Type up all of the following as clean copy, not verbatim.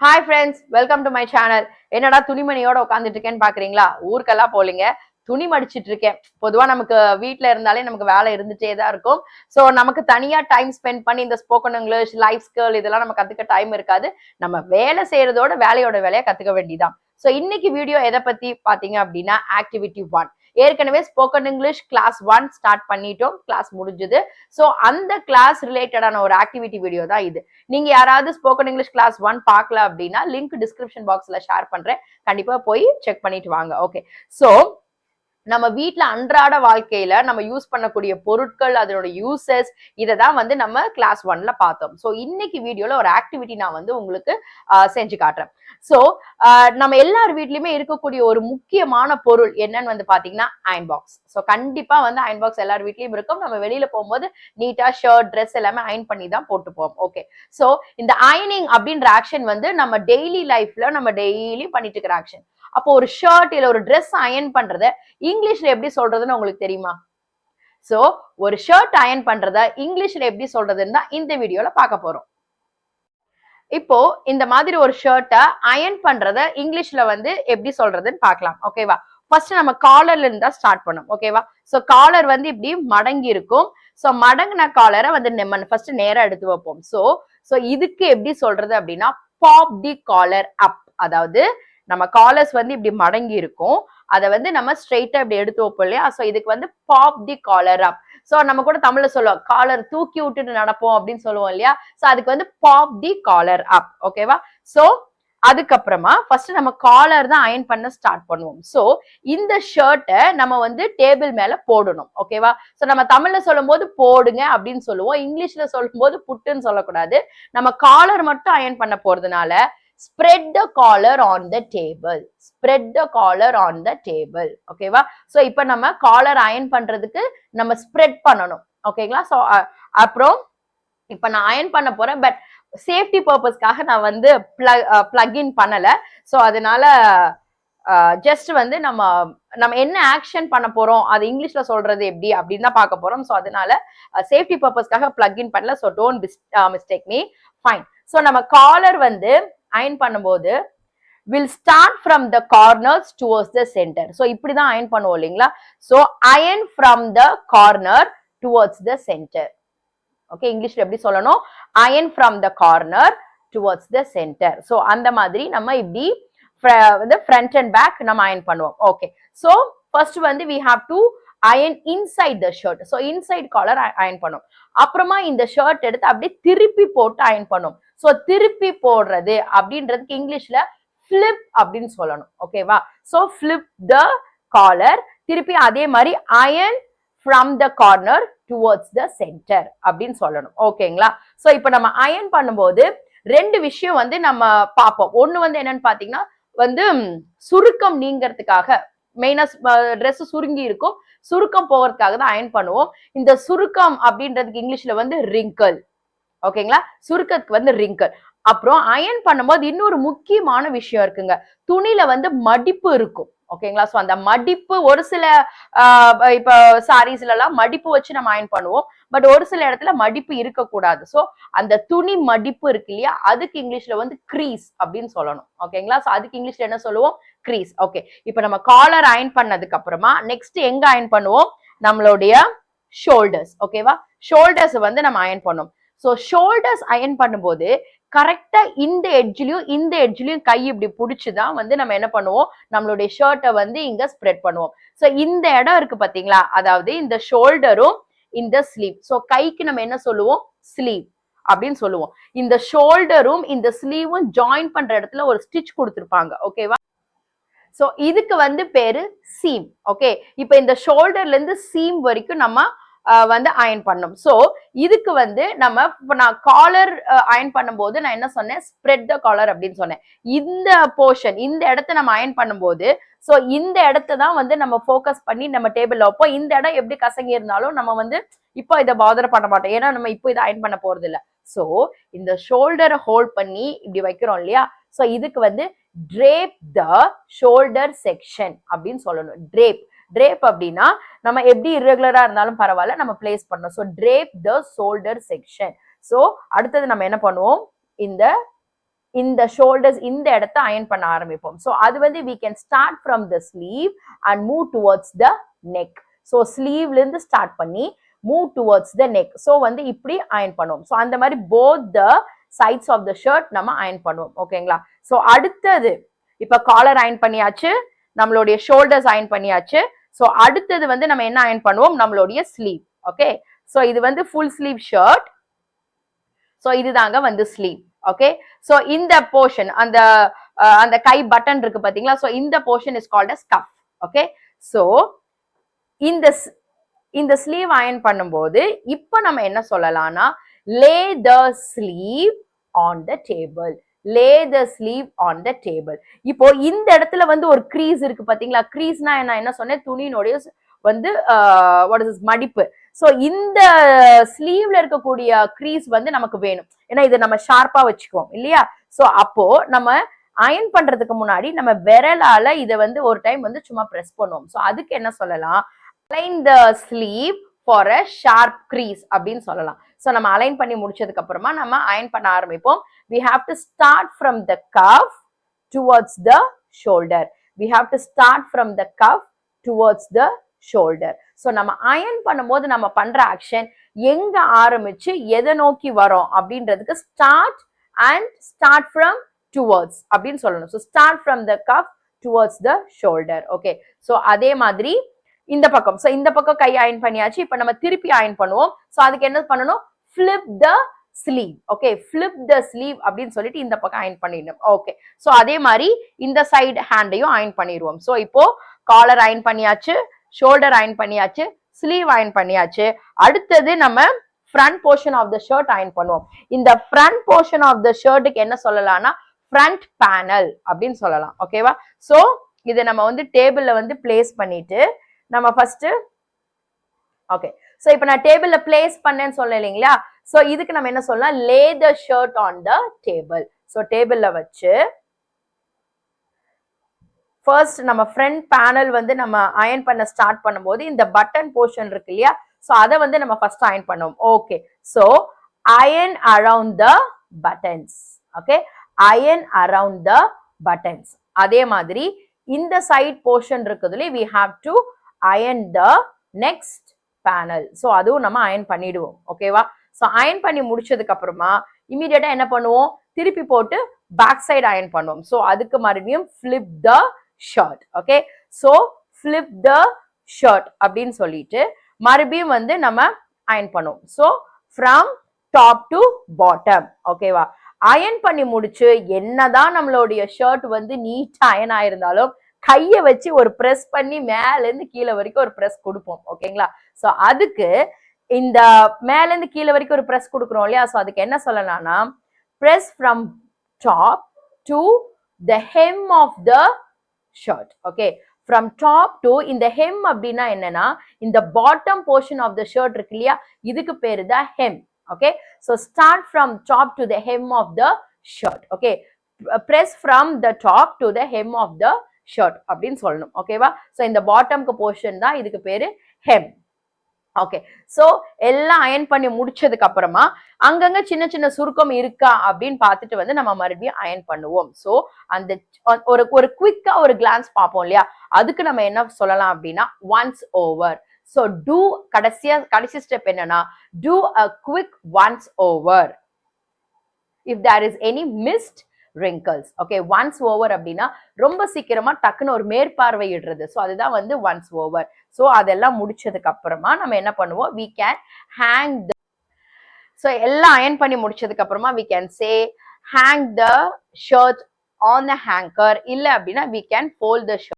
Hi friends, welcome to my channel. என்னடா துணிமணியோட உட்காந்துட்டு இருக்கேன்னு பாக்குறீங்களா? ஊருக்கெல்லாம் போலிங்க, துணி மடிச்சிட்டு இருக்கேன். பொதுவா நமக்கு வீட்டுல இருந்தாலே நமக்கு வேலை இருந்துட்டே தான் இருக்கும். ஸோ நமக்கு தனியா டைம் ஸ்பெண்ட் பண்ணி இந்த ஸ்போக்கன் இங்கிலீஷ், லைஃப் ஸ்கில் இதெல்லாம் நம்ம கத்துக்க டைம் இருக்காது. நம்ம வேலை செய்யறதோட வேலையோட வேலையை கத்துக்க வேண்டியதான். ஸோ இன்னைக்கு வீடியோ எதை பத்தி பாத்தீங்க அப்படின்னா ஆக்டிவிட்டி 1. ஏற்கனவே ஸ்போக்கன் இங்கிலீஷ் கிளாஸ் 1 ஸ்டார்ட் பண்ணிட்டோம், கிளாஸ் முடிஞ்சது. ஸோ அந்த கிளாஸ் ரிலேட்டடான ஒரு ஆக்டிவிட்டி வீடியோ தான் இது. நீங்க யாராவது ஸ்போக்கன் இங்கிலீஷ் கிளாஸ் 1 பார்க்கல அப்படின்னா லிங்க் டிஸ்கிரிப்ஷன் பாக்ஸ்ல ஷேர் பண்றேன், கண்டிப்பா போய் செக் பண்ணிட்டு வாங்க. ஓகே, ஸோ நம்ம வீட்டுல அன்றாட வாழ்க்கையில நம்ம யூஸ் பண்ணக்கூடிய பொருட்கள், அதனோட யூசஸ், இதை தான் வந்து நம்ம கிளாஸ் 1ல பார்த்தோம். ஸோ இன்னைக்கு வீடியோல ஒரு ஆக்டிவிட்டி நான் வந்து உங்களுக்கு செஞ்சு காட்டுறேன். ஸோ நம்ம எல்லார் வீட்லயுமே இருக்கக்கூடிய ஒரு முக்கியமான பொருள் என்னன்னு வந்து பாத்தீங்கன்னா அயன் பாக்ஸ். ஸோ கண்டிப்பா வந்து அயன் பாக்ஸ் எல்லார் வீட்லயும் இருக்கும். நம்ம வெளியில போகும்போது நீட்டா ஷர்ட், ட்ரெஸ் எல்லாமே அயன் பண்ணி தான் போட்டு போவோம். ஓகே, ஸோ இந்த அயனிங் அப்படின்ற ஆக்ஷன் வந்து நம்ம டெய்லி லைஃப்ல நம்ம டெய்லி பண்ணிட்டு இருக்கிற ஆக்ஷன். அப்போ ஒரு ஷர்ட் இல்ல ஒரு ட்ரெஸ் அயன் பண்றத இங்கிலீஷ்ல எப்படி சொல்றதுன்னு உங்களுக்கு தெரியுமா? சோ ஒரு ஷர்ட் அயன் பண்றத இங்கிலீஷ்ல எப்படி சொல்றதுன்னு இந்த வீடியோல பார்க்க போறோம். இப்போ இந்த மாதிரி ஒரு ஷர்ட்டை அயன் பண்றத இங்கிலீஷ்ல வந்து எப்படி சொல்றதுன்னு பார்க்கலாம். ஓகேவா? ஃபர்ஸ்ட் நம்ம காலர்ல இருந்தா ஸ்டார்ட் பண்ணோம். ஓகேவா? சோ காலர் வந்து இப்படி மடங்கி இருக்கும். சோ மடங்கின காலரை வந்து நம்ம ஃபர்ஸ்ட் நேரா எடுத்து வைப்போம். சோ இதுக்கு எப்படி சொல்றது அப்படின்னா பாப் தி காலர் அப். அதாவது நம்ம காலர்ஸ் வந்து இப்படி மடங்கி இருக்கும், அதை வந்து நம்ம ஸ்ட்ரெயிட்டா இப்படி எடுத்து வைப்போம் இல்லையா? சோ இதுக்கு வந்து பாப் தி காலர் அப். சோ நம்ம கூட தமிழ்ல சொல்லுவோம் காலர் தூக்கி விட்டுட்டு நடப்போம் அப்படின்னு சொல்லுவோம் இல்லையா? சோ அதுக்கு வந்து பாப் தி காலர் அப். ஓகேவா? சோ அதுக்கப்புறமா ஃபர்ஸ்ட் நம்ம காலர் தான் அயன் பண்ண ஸ்டார்ட் பண்ணுவோம். சோ இந்த ஷர்ட்டை நம்ம வந்து டேபிள் மேல போடணும். ஓகேவா? சோ நம்ம தமிழ்ல சொல்லும் போது போடுங்க அப்படின்னு சொல்லுவோம், இங்கிலீஷ்ல சொல்லும் போது புட்டுன்னு சொல்லக்கூடாது. நம்ம காலர் மட்டும் அயன் பண்ண போறதுனால spread the collar on the table. Spread the collar on the table. ஓகேவா? சோ இப்போ நம்ம காலர் அயன் பண்றதுக்கு நம்ம ஸ்ப்ரெட் பண்ணணும். ஓகேங்களா? சோ அப்புறம் இப்போ நான் அயன் பண்ண போறேன், பட் சேஃப்டி பர்பஸ்க்காக நான் வந்து பிளக் இன் பண்ணல. சோ அதனால ஜஸ்ட் வந்து நம்ம என்ன ஆக்ஷன் பண்ண போறோம் அது இங்கிலீஷ்ல சொல்றது எப்படி அப்படின்னு தான் பார்க்க போறோம். சோ அதனால சேஃப்டி பர்பஸ்க்காக பிளக் இன் பண்ணல. So don't mistake me. Fine. So நம்ம காலர் வந்து அயன் பண்ணும்போது will start from the corners towards the center. So இப்படிதான் அயன் பண்ணுவோம் இல்லைங்களா? So iron from the corner towards the center. Okay, இங்கிலீஷ்ல எப்படி சொல்லணும்? iron from the corner towards the center. So அந்த மாதிரி நம்ம இப்படி வந்து front and back நம்ம அயன் பண்ணுவோம். ஓகே, so first வந்து we have to iron inside the shirt. So inside collar iron பண்ணும். அப்புறமா இந்த ஷர்ட் எடுத்து அப்படியே திருப்பி போட்டு அயன் பண்ணும். சோ திருப்பி போடுறது அப்படின்றதுக்கு இங்கிலீஷ்ல flip அப்படின்னு சொல்லணும். ஓகேவா? So flip the collar. திருப்பி அதே மாதிரி iron from the corner towards the center அப்படின்னு சொல்லணும். ஓகேங்களா? சோ இப்போ நம்ம அயன் பண்ணும்போது ரெண்டு விஷயம் வந்து நம்ம பார்ப்போம். ஒண்ணு வந்து என்னன்னு பாத்தீங்கன்னா வந்து சுருக்கம் நீங்கிறதுக்காக, மெயினா ட்ரெஸ் சுருங்கி இருக்கும், சுருக்கம் போகிறதுக்காக தான் அயன் பண்ணுவோம். இந்த சுருக்கம் அப்படின்றதுக்கு இங்கிலீஷ்ல வந்து wrinkle. ஓகேங்களா? சுருக்கத்துக்கு வந்து wrinkle. அப்புறம் அயன் பண்ணும்போது இன்னொரு முக்கியமான விஷயம் இருக்குங்க, துணியில வந்து மடிப்பு இருக்கும். ஓகேங்களா? சோ அந்த மடிப்பு ஒரு சில இப்ப சாரீஸ்ல எல்லாம் மடிப்பு வச்சு நம்ம அயன் பண்ணுவோம், பட் ஒரு சில இடத்துல மடிப்பு இருக்கக்கூடாது. சோ அந்த துணி மடிப்பு இருக்கு இல்லையா, அதுக்கு இங்கிலீஷ்ல வந்து கிரீஸ் அப்படின்னு சொல்லணும். ஓகேங்களா? சோ அதுக்கு இங்கிலீஷ்ல என்ன சொல்லுவோம்? கிரீஸ். ஓகே, இப்ப நம்ம காலர் அயன் பண்ணதுக்கு அப்புறமா நெக்ஸ்ட் எங்க அயன் பண்ணுவோம்? நம்மளுடைய ஷோல்டர்ஸ். ஓகேவா? ஷோல்டர்ஸ் வந்து நம்ம அயன் பண்ணுவோம். சோ ஷோல்டர்ஸ் அயன் பண்ணும்போது கரெக்டா இந்த எட்ஜ்லயும் கை இப்படி புடிச்சுதான் வந்து நம்ம என்ன பண்ணுவோம்? நம்மளுடைய ஷர்ட்டை வந்து இங்க ஸ்ப்ரெட் பண்ணுவோம். சோ இந்த இடம் இருக்கு பாத்தீங்களா, அதாவது இந்த ஷோல்டரும் இந்த ஸ்லீவ். சோ கைக்கு நம்ம என்ன சொல்லுவோம்? ஸ்லீவ் அப்படின்னு சொல்லுவோம். இந்த ஷோல்டரும் இந்த ஸ்லீவும் ஜாயின் பண்ற இடத்துல ஒரு ஸ்டிச் கொடுத்திருப்பாங்க. ஓகேவா? சோ இதுக்கு வந்து பேரு சீம். ஓகே, இப்ப இந்த ஷோல்டர்ல இருந்து சீம் வரைக்கும் நம்ம வந்து அயன் பண்ணும். சோ இதுக்கு வந்து நம்ம நான் காலர் அயன் பண்ணும்போது நான் என்ன சொன்னேன்? ஸ்ப்ரெட் த காலர் அப்படின்னு சொன்னேன். இந்த போர்ஷன், இந்த இடத்த நம்ம அயன் பண்ணும்போது சோ இந்த இடத்த தான் வந்து நம்ம ஃபோக்கஸ் பண்ணி நம்ம டேபிள்ல வைப்போம். இந்த இடம் எப்படி கசங்கி இருந்தாலும் நம்ம வந்து இப்போ இதை பாதர் பண்ண மாட்டோம், ஏன்னா நம்ம இப்போ இதை அயன் பண்ண போறது இல்லை. சோ இந்த ஷோல்டரை ஹோல்ட் பண்ணி இப்படி வைக்கிறோம் இல்லையா? சோ இதுக்கு வந்து drape the shoulder section அப்படின்னு சொல்லணும். drape அப்படின்னா நம்ம எப்படி irregular இருந்தாலும் பரவாயில்ல, நம்ம பிளேஸ் பண்ணணும். So drape the shoulder section. So அடுத்தது நம்ம என்ன பண்ணுவோம்? இந்த இந்த ஷோல்டர்ஸ் இந்த இடத்த அயன் பண்ண ஆரம்பிப்போம். ஸோ அது வந்து we can start from the sleeve and move towards the neck. So ஸ்லீவ்ல இருந்து ஸ்டார்ட் பண்ணி move towards the neck. So வந்து இப்படி அயன் பண்ணுவோம். ஸோ அந்த மாதிரி both the sides of the shirt நம்ம அயன் பண்ணுவோம். ஓகேங்களா? ஸோ அடுத்தது இப்ப காலர் அயன் பண்ணியாச்சு, நம்மளுடைய ஷோல்டர்ஸ் அயன் பண்ணியாச்சு. ஸோ அடுத்தது வந்து நம்ம என்ன அயன் பண்ணுவோம், நம்மளுடைய ஸ்லீவ். ஓகே, ஸோ இது வந்து ஃபுல் ஸ்லீவ் ஷர்ட். ஸோ இதுதாங்க வந்து ஸ்லீவ். ஓகே, ஸோ இந்த போர்ஷன் அந்த அந்த கை பட்டன் இருக்கு பாத்தீங்களா, ஸோ இந்த portion is called as cuff. Okay, so இந்த ஸ்லீவ் அயன் பண்ணும்போது இப்ப நம்ம என்ன சொல்லலாம்னா lay the sleeve on the table. lay the sleeve on the table. இப்போ இந்த இடத்துல வந்து ஒரு க்ரீஸ் இருக்கு பாத்தீங்களா, க்ரீஸ்னா என்ன சொன்னேன், துணியினுடைய வந்து வாட் இஸ் மடிப்பு. சோ இந்த ஸ்லீவ்ல இருக்கக்கூடிய க்ரீஸ் வந்து நமக்கு வேணும், ஏன்னா இதை நம்ம ஷார்ப்பா வச்சுக்குவோம் இல்லையா. சோ அப்போ நம்ம அயன் பண்றதுக்கு முன்னாடி நம்ம விரலால இதை வந்து ஒரு டைம் வந்து சும்மா பிரஸ் பண்ணுவோம். சோ அதுக்கு என்ன சொல்லலாம், align the sleeve for a sharp crease அப்படின்னு சொல்லலாம். சோ நம்ம அலைன் பண்ணி முடிச்சதுக்கு அப்புறமா நம்ம அயன் பண்ண ஆரம்பிப்போம். we have to start from the cuff towards the shoulder. we have to start from the cuff towards the shoulder. So நம்ம அயன் பண்ணும்போது நம்ம பண்ற ஆக்ஷன் எங்க ஆரம்பிச்சு எதை நோக்கி வரோம் அப்படின்றதுக்கு start from towards அப்படின்னு சொல்லணும். so start from the cuff towards the shoulder. okay, so அதே மாதிரி இந்த பக்கம், சோ இந்த பக்கம் கை அயன் பண்ணியாச்சு. இப்ப நம்ம திருப்பி அயன் பண்ணுவோம். சோ அதுக்கு என்ன பண்ணணும், flip the sleeve. Okay, flip the sleeve அப்படின்னு சொல்லிட்டு இந்த பக்கம் அயன் பண்ணிடணும். ஓகே, சோ அதே மாதிரி இந்த சைடு ஹேண்டையும் அயன் பண்ணிடுவோம். சோ இப்போ காலர் அயன் பண்ணியாச்சு, ஷோல்டர் அயன் பண்ணியாச்சு, ஸ்லீவ் அயன் பண்ணியாச்சு. அடுத்தது நம்ம front portion of the shirt iron பண்ணுவோம். இந்த ஃப்ரண்ட் போர்ஷன் ஆஃப் த ஷர்ட்டுக்கு என்ன சொல்லலாம்னா ஃப்ரண்ட் பேனல் அப்படின்னு சொல்லலாம். ஓகேவா? சோ இதை நம்ம வந்து டேபிள்ல வந்து பிளேஸ் பண்ணிட்டு நம்ம ஃபர்ஸ்ட், ஓகே, சோ இப்போ நான் டேபிள்ல பிளேஸ் பண்ணேன்னு சொல்ல இல்லைங்களா, சோ இதுக்கு நம்ம என்ன சொல்லலாம், lay the shirt on the table. So டேபிள்ல வச்சு ஃபர்ஸ்ட் நம்ம ஃப்ரண்ட் பேனல் வந்து நம்ம அயன் பண்ண ஸ்டார்ட் பண்ணும்போது இந்த பட்டன் போர்ஷன் இருக்கு இல்லையா, சோ அதை வந்து நம்ம ஃபர்ஸ்ட் அயன் பண்ணுவோம். Okay, so iron around the buttons. Okay, iron around the buttons. அதே மாதிரி இந்த சைட் போர்ஷன் இருக்குதுல we have to iron the next panel. So அதுவும் நம்ம அயன் பண்ணிடுவோம். ஓகேவா? சோ அயன் பண்ணி முடிச்சதுக்கு அப்புறமா இமிடியேட்டா என்ன பண்ணுவோம், திருப்பி போட்டு பேக் சைடு அயன் பண்ணுவோம். சோ அதுக்கு மறுபடியும் flip the shirt. Okay, so flip the shirt அப்படின்னு சொல்லிட்டு மறுபடியும் வந்து நம்ம அயன் பண்ணுவோம். So from top to bottom. ஓகேவா? அயன் பண்ணி முடிச்சு என்னதான் நம்மளுடைய ஷர்ட் வந்து நீட்டா அயன் ஆயிருந்தாலும் கைய வச்சு ஒரு பிரஸ் பண்ணி மேல இருந்து கீழே வரைக்கும் ஒரு பிரஸ் கொடுப்போம். ஓகேங்களா? சோ அதுக்கு இந்த மேல இருந்து கீழே வரைக்கும் ஒரு பிரஸ் கொடுக்குறோம் இல்லையா, சோ அதுக்கு என்ன சொல்லலாம்னா press from top to the hem of the shirt. Okay, from top to இந்த ஹெம் அப்படின்னா என்னன்னா இந்த bottom portion of the shirt இருக்கு இல்லையா, இதுக்கு பேரு தான் hem. Okay, so start from top to the hem of the shirt. okay, press from the top to the hem of the shirt அப்படின்னு சொல்லணும். ஓகேவா? சோ இந்த பாட்டம்க்கு போர்ஷன் தான் இதுக்கு பேரு ஹெம். ஓகே, சோ எல்லாம் அயன் பண்ணி முடிச்சதுக்கு அப்புறமா அங்கங்க சின்ன சின்ன சுருக்கம் இருக்கா அப்படின்னு பார்த்துட்டு வந்து நம்ம மறுபடியும் அயன் பண்ணுவோம். சோ அந்த ஒரு குவிக்கா ஒரு கிளான்ஸ் பார்ப்போம் இல்லையா, அதுக்கு நம்ம என்ன சொல்லலாம் அப்படின்னா once over. So do கடைசி ஸ்டெப் என்னன்னா do a quick once over if there is any missed wrinkles. okay, once over அப்படின்னா ரொம்ப சீக்கிரமா டக்குன்னு ஒரு மேற்பார்வையிடுறது. சோ அதுதான் வந்து once over. சோ அதெல்லாம் முடிச்சதுக்கு அப்புறமா நம்ம என்ன பண்ணுவோம், we can hang the, so எல்லாம் அயன் பண்ணி முடிச்சதுக்கு அப்புறமா we can say hang the shirt on the hanger. இல்ல அப்படின்னா we can fold the shirt.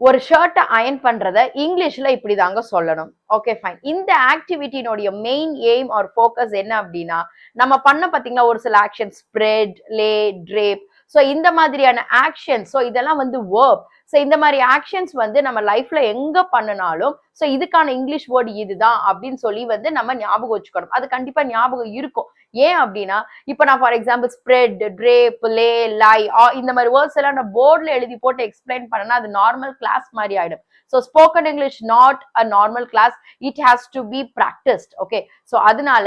ஒரு ஷர்ட்டை அயன் பண்றத இங்கிலீஷ்ல இப்படிதாங்க சொல்லணும். Okay, fine. இந்த ஆக்டிவிட்டியினுடைய மெயின் எய்ம் ஆர் ஃபோக்கஸ் என்ன அப்படின்னா நம்ம பண்ண பாத்தீங்கன்னா ஒரு சில ஆக்ஷன் ஸ்ப்ரெட், லே, ட்ரேப். ஸோ இந்த மாதிரியான ஆக்ஷன், ஸோ இதெல்லாம் வந்து வேர்ப். ஸோ இந்த மாதிரி ஆக்ஷன்ஸ் வந்து நம்ம லைஃப்ல எங்க பண்ணினாலும் ஸோ இதுக்கான இங்கிலீஷ் வேர்டு இதுதான் அப்படின்னு சொல்லி வந்து நம்ம ஞாபகம் வச்சுக்கணும். அது கண்டிப்பா ஞாபகம் இருக்கும். ஏன் அப்படின்னா இப்ப நான் ஃபார் எக்ஸாம்பிள் ஸ்ப்ரெட், ட்ரேப், லே, லை இந்த மாதிரி வேர்ட்ஸ் எல்லாம் நான் போர்ட்ல எழுதி போட்டு எக்ஸ்பிளைன் பண்ணனா அது நார்மல் கிளாஸ் மாதிரி ஆயிடும். So spoken English not a normal class, it has to be practised. Okay, so அதனால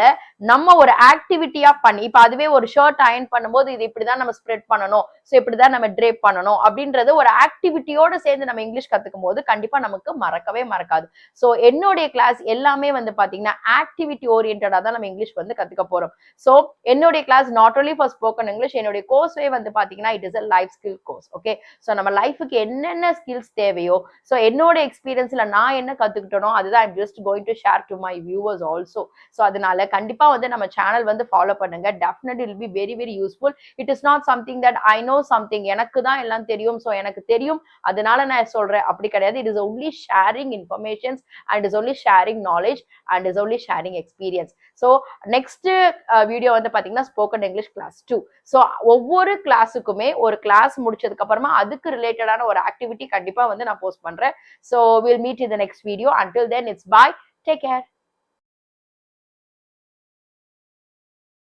நம்ம ஒரு ஆக்டிவிட்டியா பண்ணி இப்ப அதுவே ஒரு ஷர்ட் அயன் பண்ணும்போது இது இப்படிதான் நம்ம ஸ்ப்ரெட் பண்ணணும், ஸோ இப்படிதான் நம்ம ட்ரேப் பண்ணணும் அப்படின்றது ஒரு ஆக்டிவிட்டியோட சேர்ந்து நம்ம இங்கிலீஷ் கத்துக்கும் போது கண்டிப்பா நமக்கு மறக்கவே மறக்காது. ஸோ என்னுடைய கிளாஸ் எல்லாமே வந்து பாத்தீங்கன்னா ஆக்டிவிட்டி ஓரியன்டா தான் நம்ம இங்கிலீஷ் வந்து கத்துக்க போறோம். ஸோ என்னுடைய class not only for spoken English, என்னுடைய கோர்ஸே வந்து பாத்தீங்கன்னா it is a life skill course. Okay, so நம்ம லைஃபுக்கு என்னென்ன ஸ்கில்ஸ் தேவையோ, ஸோ என்னோட எக்ஸ்பீரியன்ஸ்ல நான் என்ன கத்துக்கிட்டனோ அதுதான் I'm just going to share to my viewers also. So அதனால கண்டிப்பா வந்து நம்ம சேனல் வந்து ஃபாலோ பண்ணுங்க. Definitely will be very very useful. It is not something that I know something, எனக்கு தான் எல்லாம் தெரியும், ஸோ எனக்கு தெரியும் அதனால நான் சொல்றேன் அப்படி கிடையாது. It is only sharing informations and is only sharing knowledge and is only sharing experience. So next video வந்து பாத்தீங்கன்னா ஸ்போக்கன் இங்கிலீஷ் கிளாஸ் 2. ஸோ ஒவ்வொரு கிளாஸுக்குமே ஒரு கிளாஸ் முடிச்சதுக்கு அப்புறமா அதுக்கு ரிலேட்டடான ஒரு ஆக்டிவிட்டி கண்டிப்பா வந்து நான் போஸ்ட் பண்றேன். So will meet in the next video. Until then it's bye, take care.